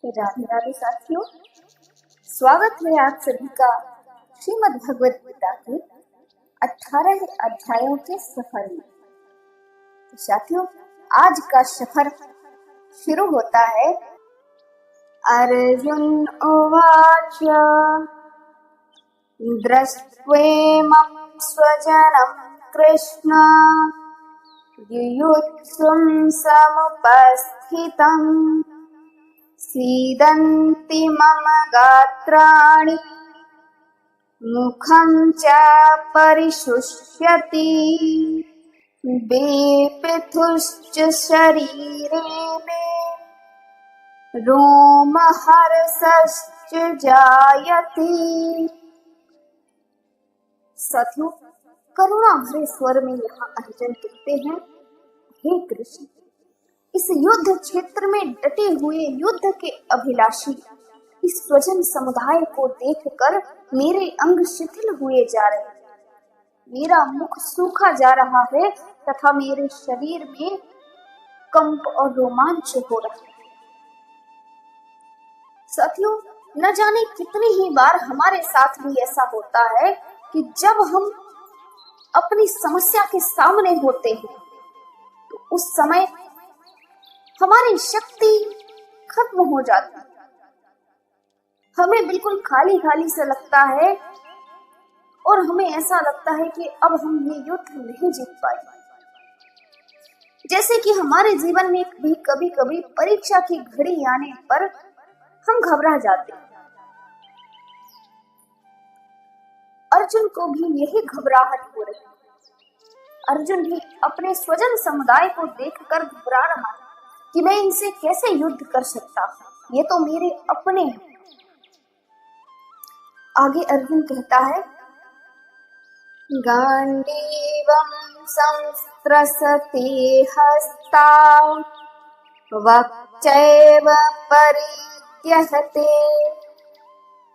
राधे राधे साथियों, स्वागत है आप सभी का श्रीमद् भगवद गीता के 18 अध्यायों के सफर में। तो साथियों, आज का सफर शुरू होता है। अर्जुन उवाच दृष्ट्वेमं स्वजनं कृष्ण युयुत्सुं समुपस्थितम् सीदन्ति मम गात्राणि मुखं च परिशुष्यति वेपिथुश्च शरीरे मे रोमहर्षश्च जायते। साथियों, करुणा भरे स्वर में यहाँ अर्जुन कहते हैं, हे कृष्ण, इस युद्ध क्षेत्र में डटे हुए युद्ध के अभिलाषी इस स्वजन समुदाय को देखकर मेरे अंग शिथिल हुए जा रहे हैं, मेरा मुख सूखा जा रहा है तथा मेरे शरीर में कंप और रोमांच हो रहा है। साथियों, न जाने कितनी ही बार हमारे साथ भी ऐसा होता है कि जब हम अपनी समस्या के सामने होते हैं तो उस समय हमारी शक्ति खत्म हो जाती है, हमें बिल्कुल खाली खाली सा लगता है और हमें ऐसा लगता है कि अब हम ये युद्ध नहीं जीत पाएंगे। जैसे कि हमारे जीवन में भी कभी कभी परीक्षा की घड़ी आने पर हम घबरा जाते हैं। अर्जुन को भी यही घबराहट हो रही है। अर्जुन भी अपने स्वजन समुदाय को देखकर घबरा रहा है कि मैं इनसे कैसे युद्ध कर सकता हूँ, ये तो मेरे अपने हैं। आगे अर्जुन कहता है, गांडीवं संस्त्रसते हस्तां वक्चैव परित्यहते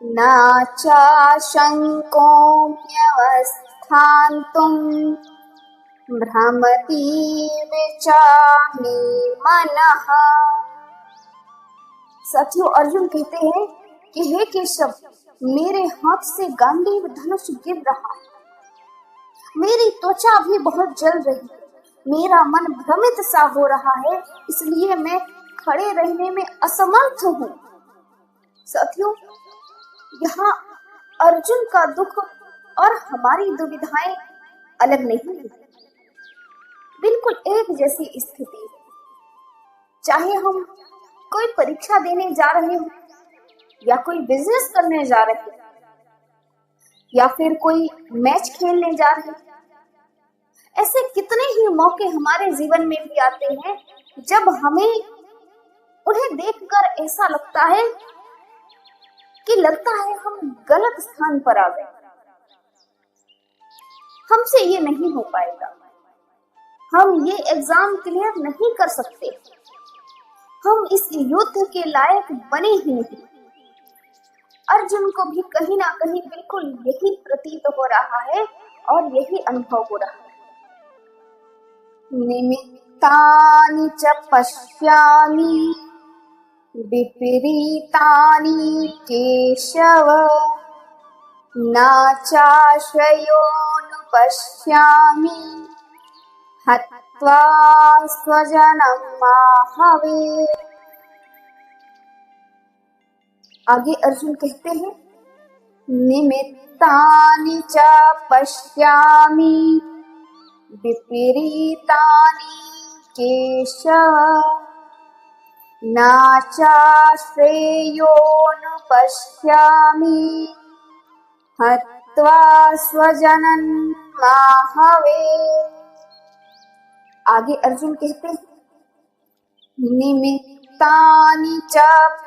नाचाशंकोऽन्यवस्थान्तुं भ्रमतीव चापि मनः। साथियों, अर्जुन कहते हैं कि हे केशव, मेरे हाथ से गांडीव धनुष गिर रहा है, मेरी त्वचा भी बहुत जल रही है, मेरा मन भ्रमित सा हो रहा है, इसलिए मैं खड़े रहने में असमर्थ हूँ। साथियों, यहाँ अर्जुन का दुख और हमारी दुविधाएं अलग नहीं है, बिल्कुल एक जैसी स्थिति है। चाहे हम कोई परीक्षा देने जा रहे हो, या कोई बिजनेस करने जा रहे हो, या फिर कोई मैच खेलने जा रहे हो, ऐसे कितने ही मौके हमारे जीवन में भी आते हैं जब हमें उन्हें देखकर ऐसा लगता है कि लगता है हम गलत स्थान पर आ गए, हमसे ये नहीं हो पाएगा, हम ये एग्जाम क्लियर नहीं कर सकते, हम इस युद्ध के लायक बने ही नहीं। अर्जुन को भी कहीं ना कहीं बिल्कुल यही प्रतीत हो रहा है और यही अनुभव हो रहा है। निमित्तानि च पश्यामि विपरीतानि केशव नाचाश्रयोऽनुपश्यामि हत्वा स्वजनं माहवे। आगे अर्जुन कहते हैं, निमित्तानि च पश्यामि विपरीतानि केशव नाचाश्रेयोऽनुपश्यामि हत्वा स्वजनं माहवे। आगे अर्जुन कहते हैं, निमित्तानि च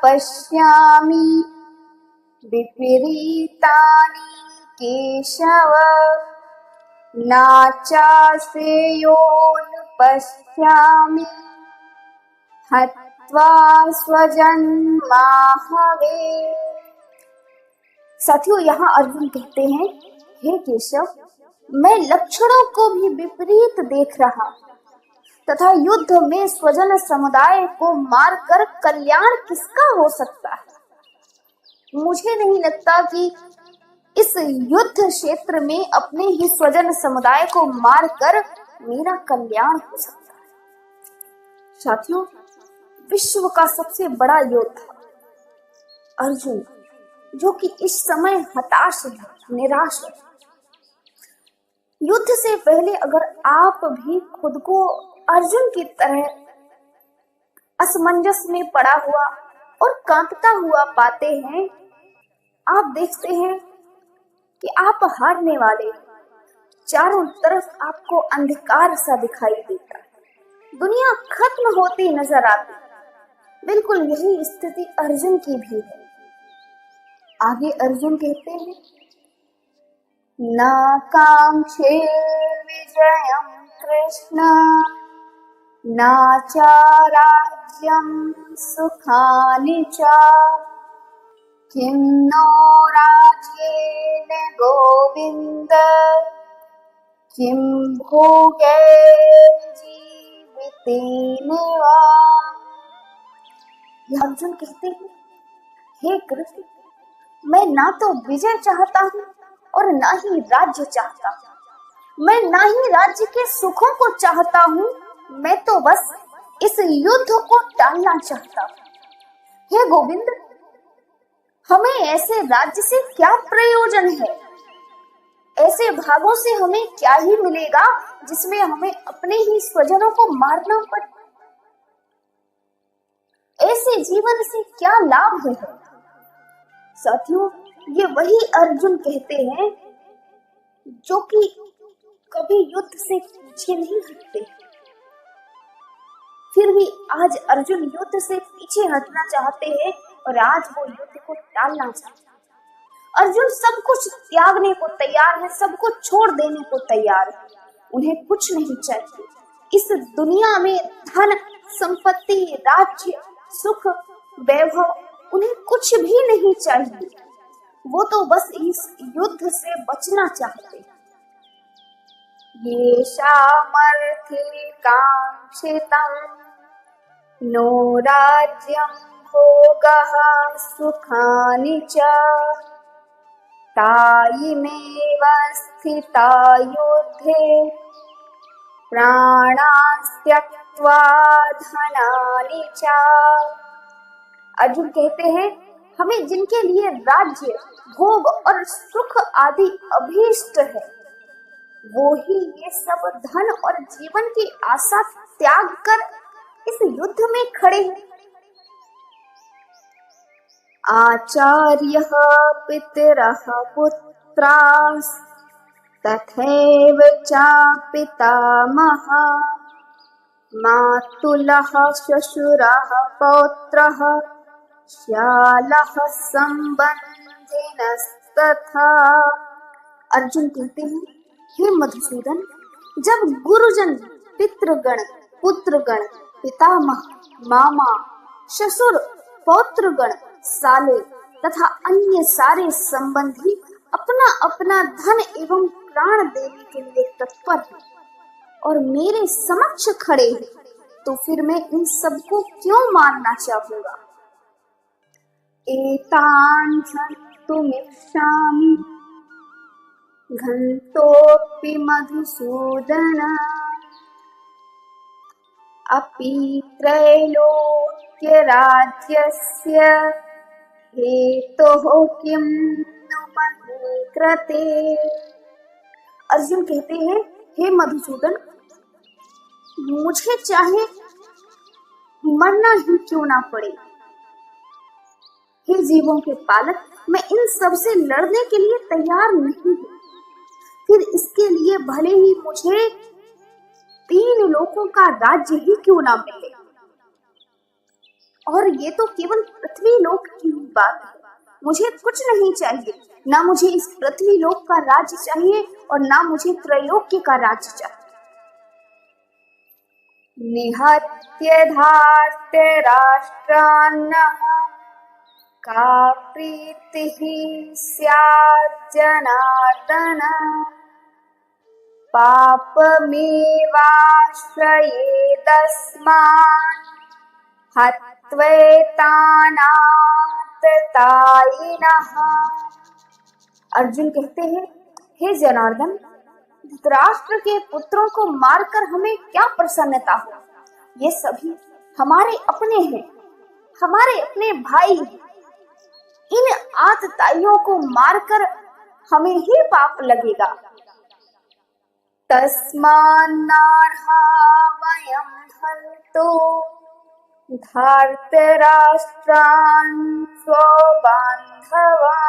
पश्यामि विपरीतानि केशव नाचाश्रेयोऽनुपश्यामि हत्वा स्वजनं माहवे। साथियों, यहाँ अर्जुन कहते हैं, हे केशव, मैं लक्षणों को भी विपरीत देख रहा, तथा युद्ध में स्वजन समुदाय को मारकर कल्याण किसका हो सकता है? मुझे नहीं लगता कि इस युद्ध क्षेत्र में अपने ही स्वजन समुदाय को मारकर मेरा कल्याण हो सकता है। साथियों, विश्व का सबसे बड़ा योद्धा अर्जुन, जो कि इस समय हताश है, निराश है, युद्ध से पहले अगर आप भी खुद को अर्जुन की तरह असमंजस में पड़ा हुआ और कांपता हुआ पाते हैं, आप देखते हैं कि आप हारने वाले, चारों तरफ आपको अंधकार सा दिखाई देता है, दुनिया खत्म होती नजर आती। बिल्कुल यही स्थिति अर्जुन की भी है। आगे अर्जुन कहते हैं, न कांक्षे विजयम कृष्ण न च राज्यं सुखानि च किं नो राज्येन गोविन्द किं भोगैर्जीवितेन वा। अर्जुन कहते हैं, हे कृष्ण, मैं ना तो विजय चाहता हूँ और ना ही राज्य चाहता हूँ। मैं ना ही राज्य के सुखों को चाहता हूँ, मैं तो बस इस युद्ध को टालना चाहता हूँ। हे गोविंद, हमें ऐसे राज्य से क्या प्रयोजन है? ऐसे भागों से हमें क्या ही मिलेगा जिसमें हमें अपने ही स्वजनों को मारना पड़े? ऐसे जीवन से क्या लाभ है? साथियों, ये वही अर्जुन कहते हैं जो कि कभी युद्ध से पीछे नहीं हटते, फिर भी आज अर्जुन युद्ध से पीछे हटना चाहते हैं और आज वो युद्ध को टालना चाहते हैं। अर्जुन सब कुछ त्यागने को तैयार है, सब कुछ छोड़ देने को तैयार है। उन्हें कुछ नहीं चाहिए इस दुनिया में, धन संपत्ति, राज्य, सुख, वैभव, उन्हें कुछ भी नहीं चाहिए। वो तो बस इस युद्ध से बचना चाहते हैं। ये शामर्थे कांक्षितं नो राज्यं भोगः सुखानि च तायिमेव स्थिता युद्धे प्राणान् त्यक्त्वा धनानि च। अर्जुन कहते हैं, हमें जिनके लिए राज्य, भोग और सुख आदि अभीष्ट है, वो ही ये सब धन और जीवन की आशा त्याग कर इस युद्ध में खड़े हैं। आचार्यः पितरः पुत्रास् तथैव च पितामहः मातुलः श्वशुरः पौत्रः श्यालः संबंधिनस्तथा। अर्जुन कहते हैं, हे मधुसूदन, जब गुरुजन, पितृगण, पुत्रगण, पितामह, मामा, ससुर, पौत्रगण, साले तथा अन्य सारे संबंधी अपना अपना धन एवं प्राण देने के लिए तत्पर हैं और मेरे समक्ष खड़े हैं, तो फिर मैं इन सबको क्यों मारना चाहूंगा? एतान् हन्तुमिच्छामि घन्तोऽपि मधुसूदन अपि त्रैलोक्य राज्यस्य हेतोः किं नु महे कृते। अर्जुन कहते हैं, हे मधुसूदन, मुझे चाहे मरना ही क्यों ना पड़े। हे जीवों के पालक, मैं इन सब से लड़ने के लिए तैयार नहीं हूँ। फिर इसके लिए भले ही मुझे 3 लोकों का राज्य ही क्यों ना मिले, और ये तो केवल पृथ्वी लोक की ही बात है। मुझे कुछ नहीं चाहिए, ना मुझे इस पृथ्वी लोक का राज्य चाहिए और ना मुझे त्रैलोक्य का राज्य चाहिए। निहत्य धार्त्य राष्ट्रान्नः का प्रीतिः स्यात् जनार्दन पापमेवाश्रयेदस्मान् हत्वेतानाततायिनः। अर्जुन कहते हैं, हे जनार्दन, धृतराष्ट्र के पुत्रों को मारकर हमें क्या प्रसन्नता हो? ये सभी हमारे अपने हैं, हमारे अपने भाई हैं। इन आतताइयों को मारकर हमें ही पाप लगेगा। तस्मान्नार्हा वयं हन्तुं धार्तराष्ट्रान् स्वबान्धवान्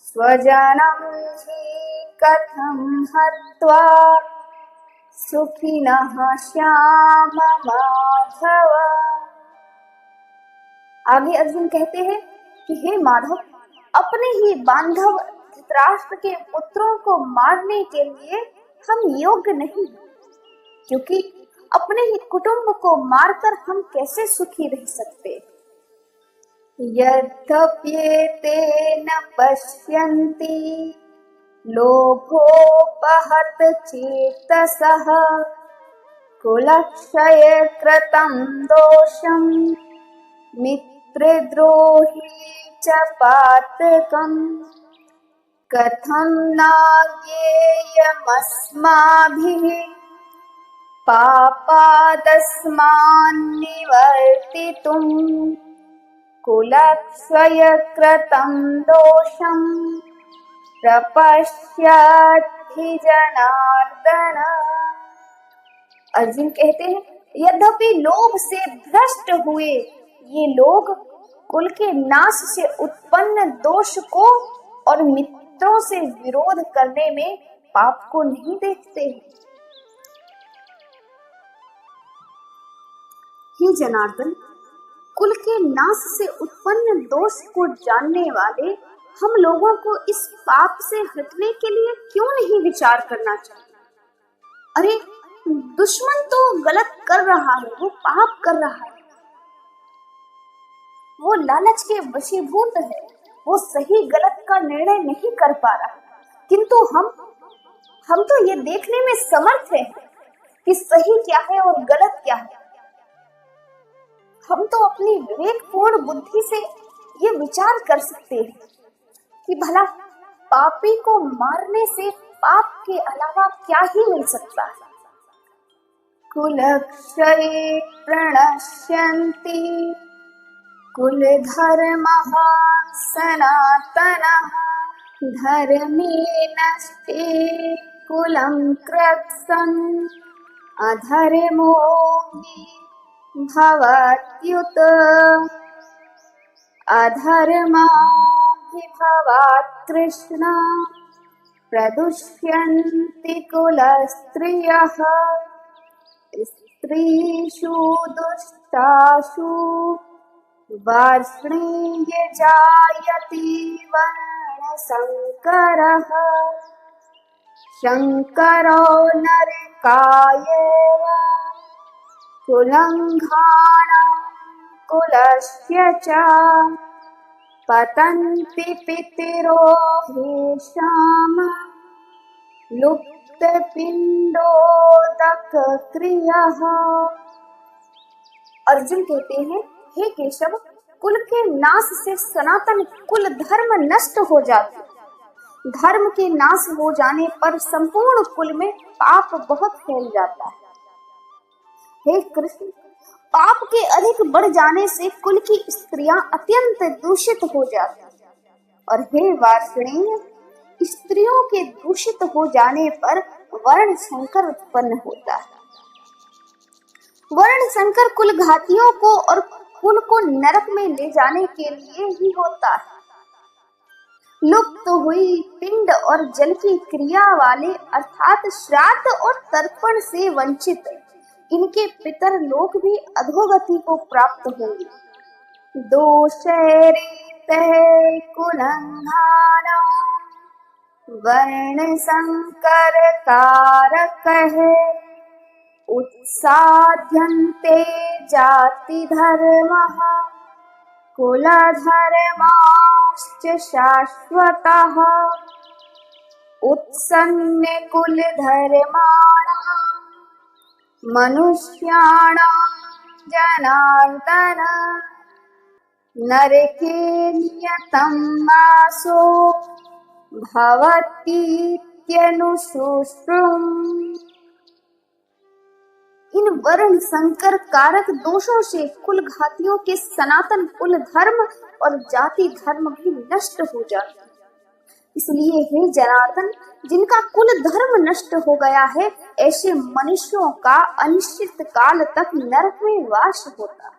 स्वजनं हि कथं हत्वा सुखिनः श्याम माधव। आगे अर्जुन कहते हैं कि हे माधव, अपने ही बांधव धृतराष्ट्र के पुत्रों को मारने के लिए हम योग्य नहीं, क्योंकि अपने ही कुटुंब को मारकर हम कैसे सुखी रह सकते। यद्यप्येते न पश्यन्ति लोभोपहत चेतसः कुलक्षय कृतं दोषं मित्रद्रोही च पातकम् कथं न ज्ञेयमस्माभिः पापादस्मान्निवर्तितुम् कुलक्षयकृतं दोषं प्रपश्यति जनार्दन। अर्जुन कहते हैं, यद्यपि लोभ से भ्रष्ट हुए ये लोग कुल के नाश से उत्पन्न दोष को और मित्रों से विरोध करने में पाप को नहीं देखते। हे जनार्दन, कुल के नाश से उत्पन्न दोष को जानने वाले हम लोगों को इस पाप से हटने के लिए क्यों नहीं विचार करना चाहिए? अरे, दुश्मन तो गलत कर रहा है, वो पाप कर रहा है, वो लालच के वशीभूत है, वो सही गलत का निर्णय नहीं कर पा रहा, किंतु हम तो ये देखने में समर्थ हैं कि सही क्या है और गलत क्या है। हम तो अपनी विवेकपूर्ण बुद्धि से ये विचार कर सकते हैं कि भला पापी को मारने से पाप के अलावा क्या ही मिल सकता है। कुलक्षये प्रणश्यन्ति कुलधर्मः सनातनः धर्मे नष्टे कुलं कृत्स्नम् अधर्मो हि भवत्युत अधर्माभिभवात् कृष्ण प्रदुष्यन्ति कुलस्त्रियः स्त्रीषु दुष्टासु वार्ष्णेय जायते वर्णशङ्करः शङ्करो नरकायैव कुलङ्घाणां कुलस्य च पतन्ति पितरो ह्येषां लुप्तपिण्डोदकक्रियः। अर्जुन कहते हैं, हे केशव, कुल के नाश से सनातन कुल धर्म नष्ट हो जाते। धर्म के नाश हो जाने पर संपूर्ण कुल में पाप बहुत फैल जाता है। हे कृष्ण, पाप के अधिक बढ़ जाने से कुल की स्त्रियां अत्यंत दूषित हो जाती हैं। और हे वार्ष्णेय, स्त्रियों के दूषित हो जाने पर वर्ण संकर उत्पन्न होता है। वर्ण संकर कुल घातियों को और कुल को नरक में ले जाने के लिए ही होता है। लुप्त हुई पिंड और जल की क्रिया वाले अर्थात श्राद्ध और तर्पण से वंचित इनके पितर लोग भी अधोगति को प्राप्त होंगे। दोषैरेतैः कुलङ्घानां वर्ण संकर कारकैः उत्साद्यन्ते जाति धर्मः कुलधर्माश्च शाश्वतः। उत्सन्ने कुलधर्माणां मनुष्याणां जनार्दन नरके नियतं वासो भवतीत्यनुशुश्रुम्। इन वर्ण संकर कारक दोषों से कुल घातियों के सनातन कुल धर्म और जाति धर्म भी नष्ट हो जाते। इसलिए हे जनार्दन, जिनका कुल धर्म नष्ट हो गया है, ऐसे मनुष्यों का अनिश्चित काल तक नरक में वास होता है।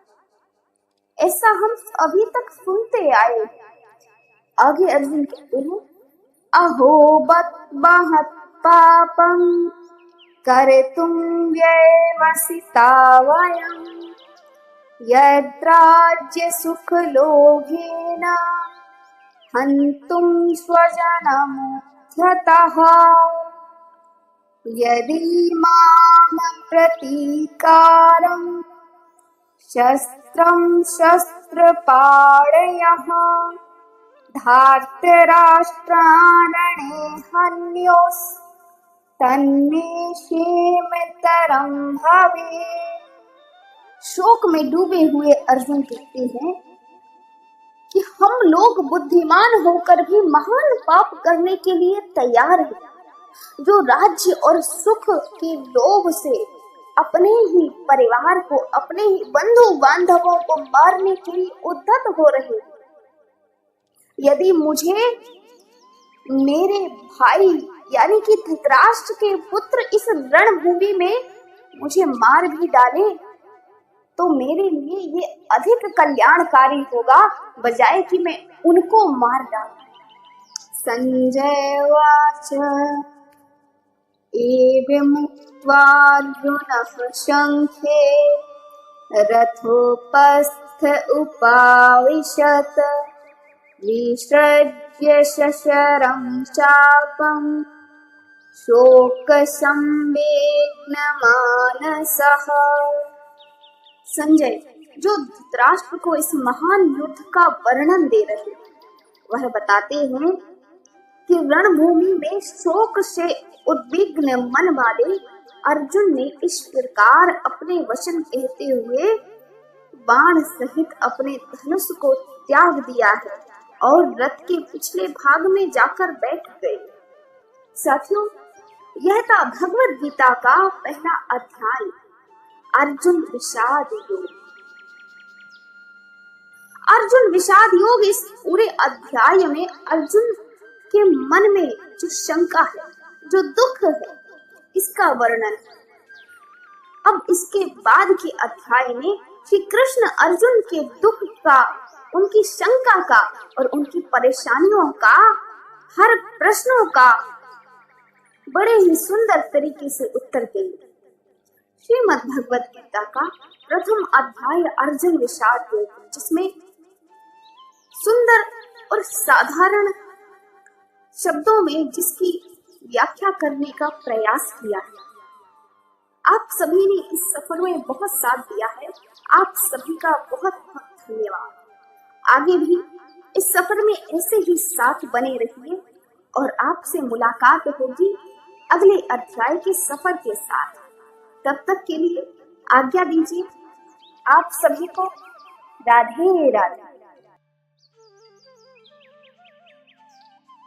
ऐसा हम अभी तक सुनते आए। आगे अर्जुन कहते हैं, अहो बत महत पापम कर्तुं व्यवसिता वयं यद्राज्य सुख लोभेन हन्तुं स्वजनमुद्धतः यदि माम प्रतीकारं शस्त्रं शस्त्रपाणयः धार्तराष्ट्रारणे हन्योस्तन्मे क्षेमतरं भवेत्। शोक में डूबे हुए अर्जुन कहते हैं कि हम लोग बुद्धिमान होकर भी महान पाप करने के लिए तैयार हैं, जो राज्य और सुख के लोभ से अपने ही परिवार को, अपने ही बंधु बांधवों को मारने के लिए उद्यत हो रहे हैं। यदि मुझे मेरे भाई यानी कि धृतराष्ट्र के पुत्र इस रणभूमि में मुझे मार भी डाले तो मेरे लिए ये अधिक कल्याणकारी होगा, बजाय कि मैं उनको मार डालूं। संजय वाच एवमुक्त्वार्जुनः शंखे रथोपस्थ उपाविशत् विसृज्य शशरं चापं शोकसंवेग्नमानसः। संजय, जो धृतराष्ट्र को इस महान युद्ध का वर्णन दे रहे, वह बताते हैं कि रणभूमि में शोक से उद्विग्न मन वाले अर्जुन ने इस प्रकार अपने वचन कहते हुए बाण सहित अपने धनुष को त्याग दिया है और रथ के पिछले भाग में जाकर बैठ गए। साथियों, यह था भगवद गीता का पहला अध्याय, अर्जुन विषाद योग। अर्जुन विषाद योग, इस पूरे अध्याय में अर्जुन के मन में जो शंका है, जो दुख है, इसका वर्णन। अब इसके बाद के अध्याय में श्री कृष्ण अर्जुन के दुख का, उनकी शंका का और उनकी परेशानियों का, हर प्रश्नों का बड़े ही सुंदर तरीके से उत्तर देंगे। श्रीमद् भगवद गीता का प्रथम अध्याय अर्जुन विषाद योग, जिसमें सुंदर और साधारण शब्दों में जिसकी व्याख्या करने का प्रयास किया है। आप सभी ने इस सफर में बहुत साथ दिया है, आप सभी का बहुत बहुत धन्यवाद। आगे भी इस सफर में ऐसे ही साथ बने रहिए और आपसे मुलाकात होगी अगले अध्याय के सफर के साथ। तब तक के लिए आज्ञा दीजिए। आप सभी को राधे राधे।